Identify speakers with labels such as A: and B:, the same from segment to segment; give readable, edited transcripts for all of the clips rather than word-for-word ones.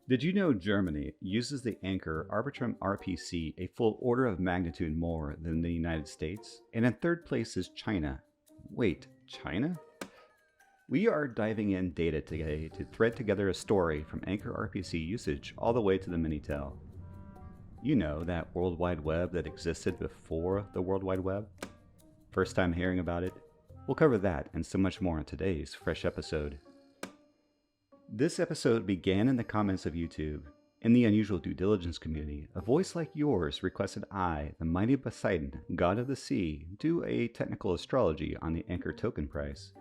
A: Did you know Germany uses the ANKR RPC a full order of magnitude more than the United States? And in third place is China. Wait, China? We are diving in data today to thread together a story from ANKR RPC usage all the way to the Minitel. You know, that World Wide Web that existed before the World Wide Web? First time hearing about it? We'll cover that and so much more in today's fresh episode. This episode began in the comments of YouTube. In the Unusual Due Diligence community, a voice like yours requested I, the mighty Poseidon, god of the sea, do a technical astrology on the ANKR token price.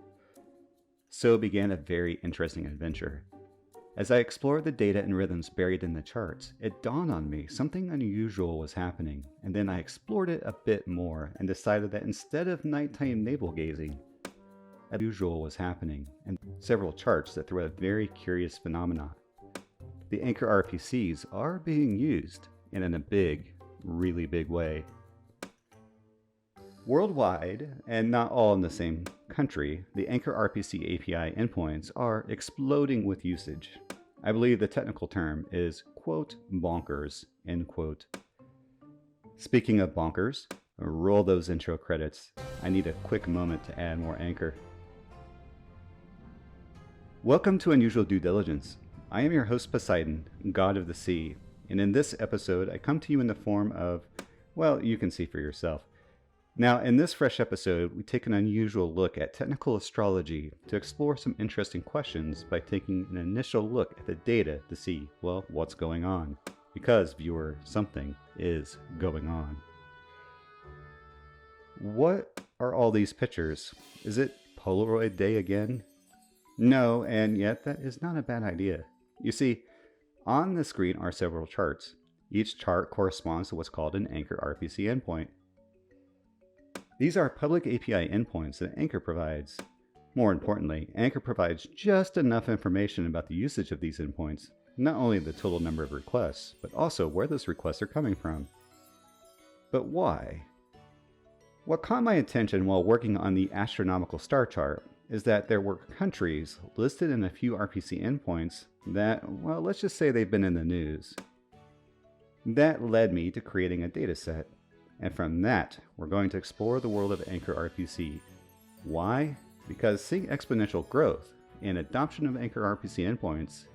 A: So began a very interesting adventure. As I explored the data and rhythms buried in the charts, it dawned on me something unusual was happening, and then I explored it a bit more and decided that instead of nighttime navel gazing, unusual was happening, and several charts that threw a very curious phenomenon. The ANKR RPCs are being used, and in a big, really big way. Worldwide, and not all in the same country, the ANKR RPC API endpoints are exploding with usage. I believe the technical term is, quote, bonkers, end quote. Speaking of bonkers, roll those intro credits. I need a quick moment to add more anchor. Welcome to Unusual Due Diligence. I am your host Poseidon, god of the sea, and in this episode I come to you in the form of, well, you can see for yourself. Now, in this fresh episode, we take an unusual look at technical astrology to explore some interesting questions by taking an initial look at the data to see, well, what's going on. Because, viewer, something is going on. What are all these pictures? Is it Polaroid day again? No, and yet that is not a bad idea. You see, on the screen are several charts. Each chart corresponds to what's called an ANKR RPC endpoint. These are public API endpoints that ANKR provides. More importantly, ANKR provides just enough information about the usage of these endpoints, not only the total number of requests, but also where those requests are coming from. But why? What caught my attention while working on the astronomical star chart is that there were countries listed in a few RPC endpoints that, well, let's just say they've been in the news. That led me to creating a data set. And from that, we're going to explore the world of ANKR RPC. Why? Because seeing exponential growth and adoption of ANKR RPC endpoints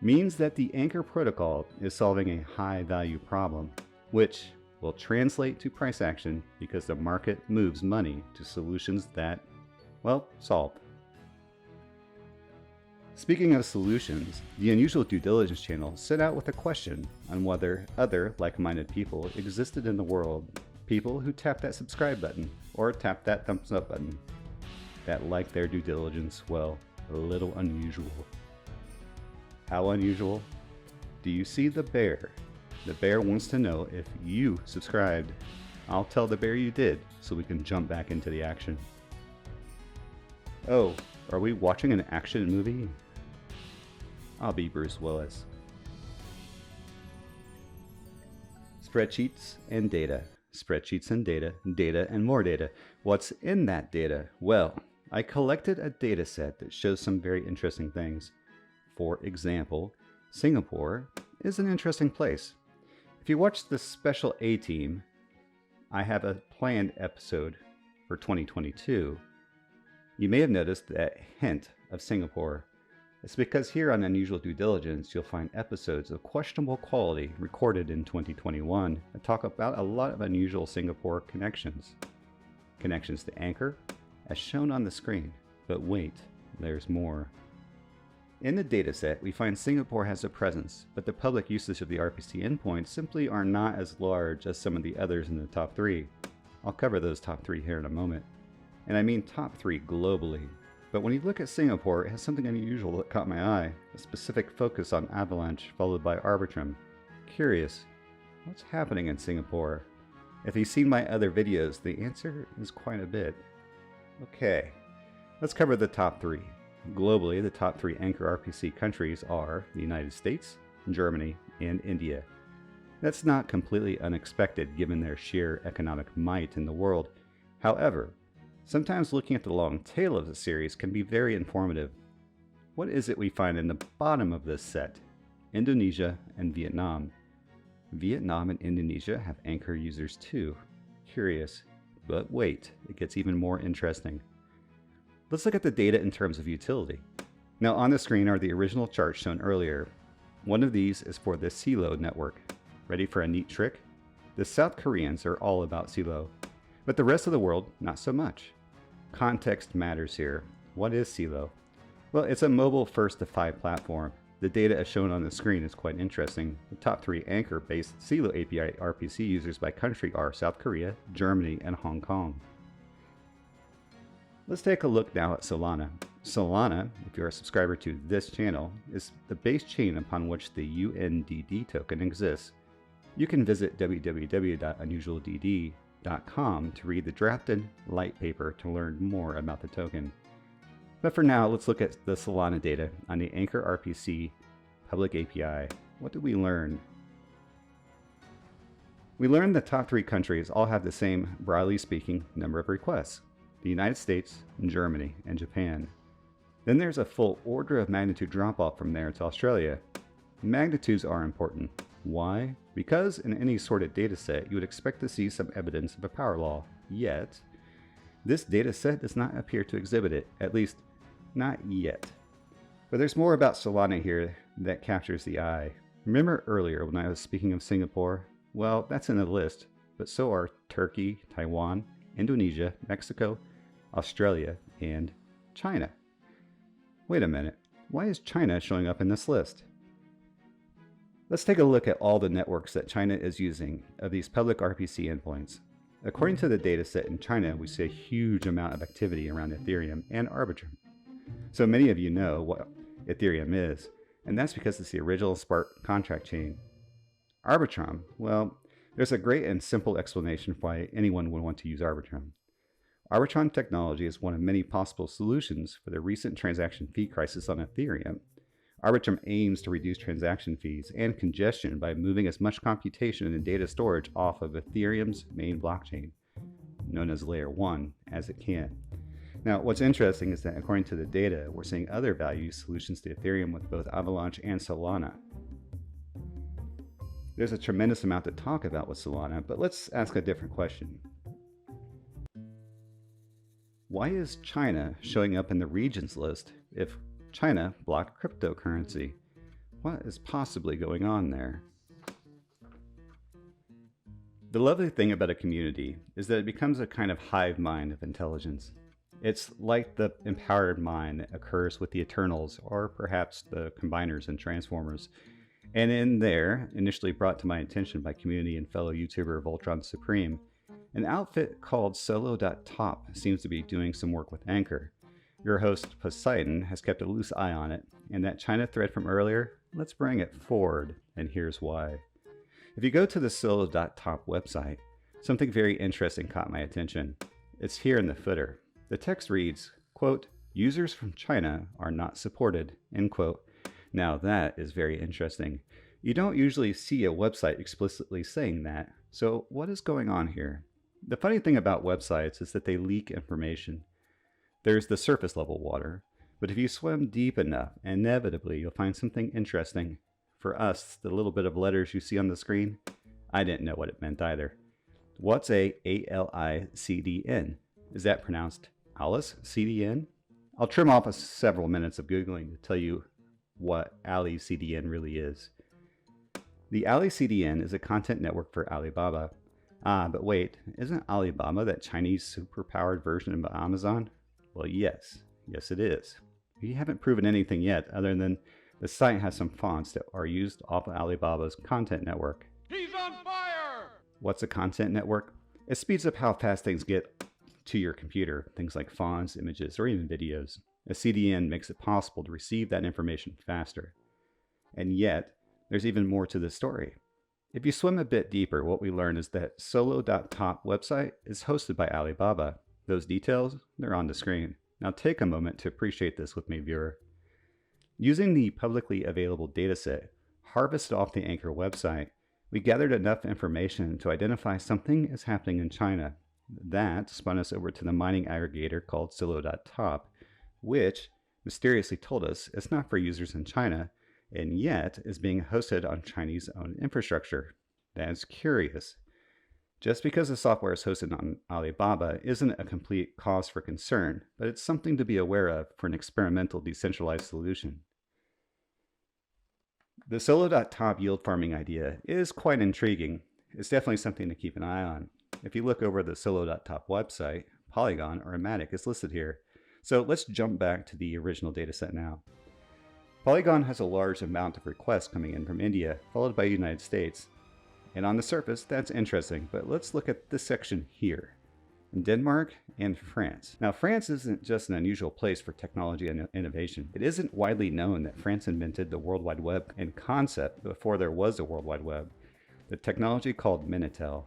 A: means that the ANKR protocol is solving a high-value problem, which will translate to price action because the market moves money to solutions that, well, solve. Speaking of solutions, the Unusual Due Diligence channel set out with a question on whether other like-minded people existed in the world. People who tap that subscribe button or tap that thumbs up button. That like their due diligence, well, a little unusual. How unusual? Do you see the bear? The bear wants to know if you subscribed. I'll tell the bear you did so we can jump back into the action. Oh, are we watching an action movie? I'll be Bruce Willis. Spreadsheets and data. Spreadsheets and data. Data and more data. What's in that data? Well, I collected a data set that shows some very interesting things. For example, Singapore is an interesting place. If you watch the Special A Team, I have a planned episode for 2022. You may have noticed that hint of Singapore. It's because here on Unusual Due Diligence, you'll find episodes of questionable quality recorded in 2021 that talk about a lot of unusual Singapore connections. Connections to ANKR, as shown on the screen. But wait, there's more. In the dataset, we find Singapore has a presence, but the public usage of the RPC endpoints simply are not as large as some of the others in the top 3. I'll cover those top 3 here in a moment. And I mean top 3 globally. But when you look at Singapore, it has something unusual that caught my eye, a specific focus on Avalanche followed by Arbitrum. Curious, what's happening in Singapore? If you've seen my other videos, the answer is quite a bit. Okay, let's cover the top 3. Globally, the top 3 ANKR RPC countries are the United States, Germany, and India. That's not completely unexpected given their sheer economic might in the world. However, sometimes looking at the long tail of the series can be very informative. What is it we find in the bottom of this set? Indonesia, and Vietnam. Vietnam and Indonesia have ANKR users too. Curious, but wait, it gets even more interesting. Let's look at the data in terms of utility. Now on the screen are the original charts shown earlier. One of these is for the Solo network. Ready for a neat trick? The South Koreans are all about Solo, but the rest of the world, not so much. Context matters here. What is Solo? Well, it's a mobile first-to-5 platform. The data as shown on the screen is quite interesting. The top 3 ANKR-based Solo API RPC users by country are South Korea, Germany, and Hong Kong. Let's take a look now at Solana. Solana, if you're a subscriber to this channel, is the base chain upon which the UNDD token exists. You can visit www.unusualdd.com to read the drafted light paper to learn more about the token. But for now, let's look at the Solana data on the ANKR RPC public API. What did we learn? We learned the top 3 countries all have the same, broadly speaking, number of requests: the United States, Germany, and Japan. Then there's a full order of magnitude drop-off from there to Australia. Magnitudes are important. Why? Because in any sorted dataset, you would expect to see some evidence of a power law. Yet, this dataset does not appear to exhibit it, at least not yet. But there's more about Solana here that captures the eye. Remember earlier when I was speaking of Singapore? Well, that's in the list, but so are Turkey, Taiwan, Indonesia, Mexico, Australia, and China. Wait a minute, why is China showing up in this list? Let's take a look at all the networks that China is using of these public RPC endpoints. According to the dataset in China, we see a huge amount of activity around Ethereum and Arbitrum. So many of you know what Ethereum is, and that's because it's the original smart contract chain. Arbitrum, well, there's a great and simple explanation for why anyone would want to use Arbitrum. Arbitrum technology is one of many possible solutions for the recent transaction fee crisis on Ethereum. Arbitrum aims to reduce transaction fees and congestion by moving as much computation and data storage off of Ethereum's main blockchain, known as Layer 1, as it can. Now, what's interesting is that according to the data, we're seeing other value solutions to Ethereum with both Avalanche and Solana. There's a tremendous amount to talk about with Solana, but let's ask a different question. Why is China showing up in the regions list if China blocked cryptocurrency? What is possibly going on there? The lovely thing about a community is that it becomes a kind of hive mind of intelligence. It's like the empowered mind that occurs with the Eternals, or perhaps the Combiners and Transformers. And in there, initially brought to my attention by community and fellow YouTuber Voltron Supreme, an outfit called Solo.Top seems to be doing some work with ANKR. Your host, Poseidon, has kept a loose eye on it, and that China thread from earlier, let's bring it forward, and here's why. If you go to the Solo.Top website, something very interesting caught my attention. It's here in the footer. The text reads, quote, "Users from China are not supported," end quote. Now that is very interesting. You don't usually see a website explicitly saying that, so what is going on here? The funny thing about websites is that they leak information. There's the surface level water, but if you swim deep enough, inevitably you'll find something interesting. For us, the little bit of letters you see on the screen, I didn't know what it meant either. What's a ALICDN? Is that pronounced Alice CDN? I'll trim off several minutes of Googling to tell you what AliCDN really is. The AliCDN is a content network for Alibaba. But wait, isn't Alibaba that Chinese superpowered version of Amazon? Well, yes it is. We haven't proven anything yet other than the site has some fonts that are used off of Alibaba's content network.
B: He's on fire!
A: What's a content network? It speeds up how fast things get to your computer, things like fonts, images, or even videos. A CDN makes it possible to receive that information faster. And yet, there's even more to the story. If you swim a bit deeper, what we learn is that Solo.Top website is hosted by Alibaba. Those details, they're on the screen. Now take a moment to appreciate this with me, viewer. Using the publicly available dataset harvested off the ANKR website, we gathered enough information to identify something is happening in China. That spun us over to the mining aggregator called Solo.Top, which mysteriously told us it's not for users in China, and yet is being hosted on Chinese-owned infrastructure. That's curious. Just because the software is hosted on Alibaba isn't a complete cause for concern, but it's something to be aware of for an experimental decentralized solution. The Solo.Top yield farming idea is quite intriguing. It's definitely something to keep an eye on. If you look over the Solo.Top website, Polygon or Matic is listed here. So let's jump back to the original dataset now. Polygon has a large amount of requests coming in from India, followed by the United States. And on the surface, that's interesting, but let's look at this section here. Denmark and France. Now, France isn't just an unusual place for technology and innovation. It isn't widely known that France invented the World Wide Web and concept before there was a World Wide Web. The technology called Minitel.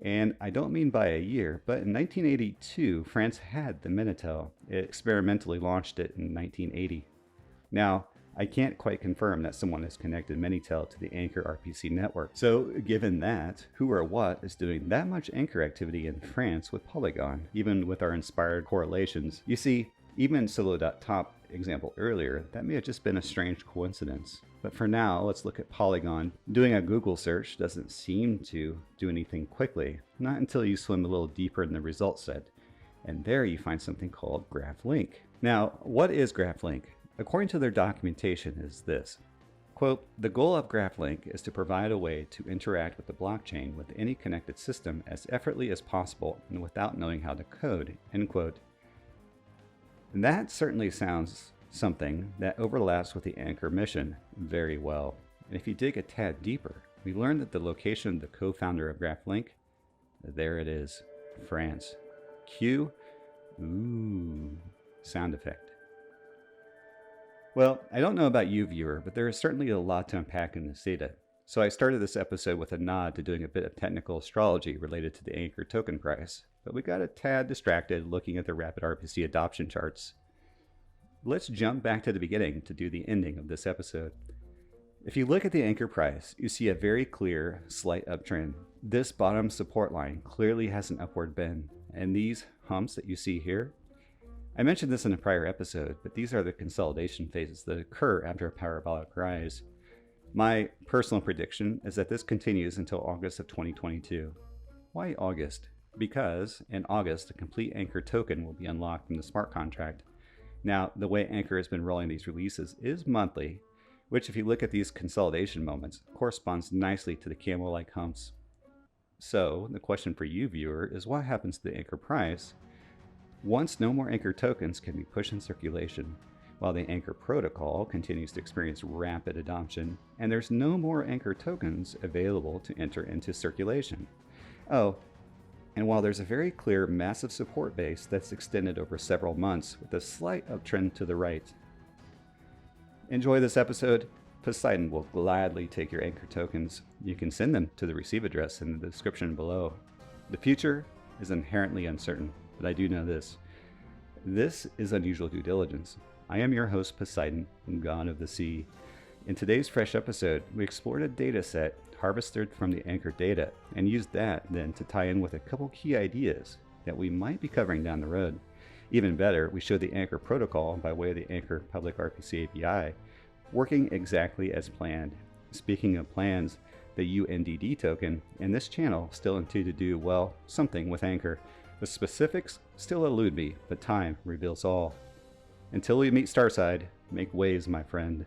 A: And I don't mean by a year, but in 1982, France had the Minitel. It experimentally launched it in 1980. Now, I can't quite confirm that someone has connected Minitel to the ANKR RPC network. So given that, who or what is doing that much anchor activity in France with Polygon, even with our inspired correlations? You see, even Solo.Top example earlier, that may have just been a strange coincidence. But for now, let's look at Polygon. Doing a Google search doesn't seem to do anything quickly, not until you swim a little deeper in the result set. And there you find something called GraphLink. Now, what is GraphLink? According to their documentation is this, quote, "The goal of GraphLink is to provide a way to interact with the blockchain with any connected system as effortlessly as possible and without knowing how to code," end quote. And that certainly sounds something that overlaps with the ANKR mission very well. And if you dig a tad deeper, we learn that the location of the co-founder of GraphLink, there it is, France. Cue, sound effect. Well, I don't know about you, viewer, but there is certainly a lot to unpack in this data. So I started this episode with a nod to doing a bit of technical astrology related to the ANKR token price, but we got a tad distracted looking at the rapid RPC adoption charts. Let's jump back to the beginning to do the ending of this episode. If you look at the ANKR price, you see a very clear slight uptrend. This bottom support line clearly has an upward bend, and these humps that you see here, I mentioned this in a prior episode, but these are the consolidation phases that occur after a parabolic rise. My personal prediction is that this continues until August of 2022. Why August? Because in August, a complete ANKR token will be unlocked from the smart contract. Now, the way ANKR has been rolling these releases is monthly, which if you look at these consolidation moments, corresponds nicely to the camel-like humps. So, the question for you, viewer, is what happens to the ANKR price once no more ANKR tokens can be pushed in circulation, while the ANKR protocol continues to experience rapid adoption, and there's no more ANKR tokens available to enter into circulation. Oh, and while there's a very clear massive support base that's extended over several months with a slight uptrend to the right. Enjoy this episode. Poseidon will gladly take your ANKR tokens. You can send them to the receive address in the description below. The future is inherently uncertain, but I do know this. This is Unusual Due Diligence. I am your host, Poseidon, God of the Sea. In today's fresh episode, we explored a data set harvested from the ANKR data and used that then to tie in with a couple key ideas that we might be covering down the road. Even better, we showed the ANKR protocol by way of the ANKR public RPC API working exactly as planned. Speaking of plans, the UNDD token and this channel still intend to do, well, something with ANKR. The specifics still elude me, but time reveals all. Until we meet Starside, make waves, my friend.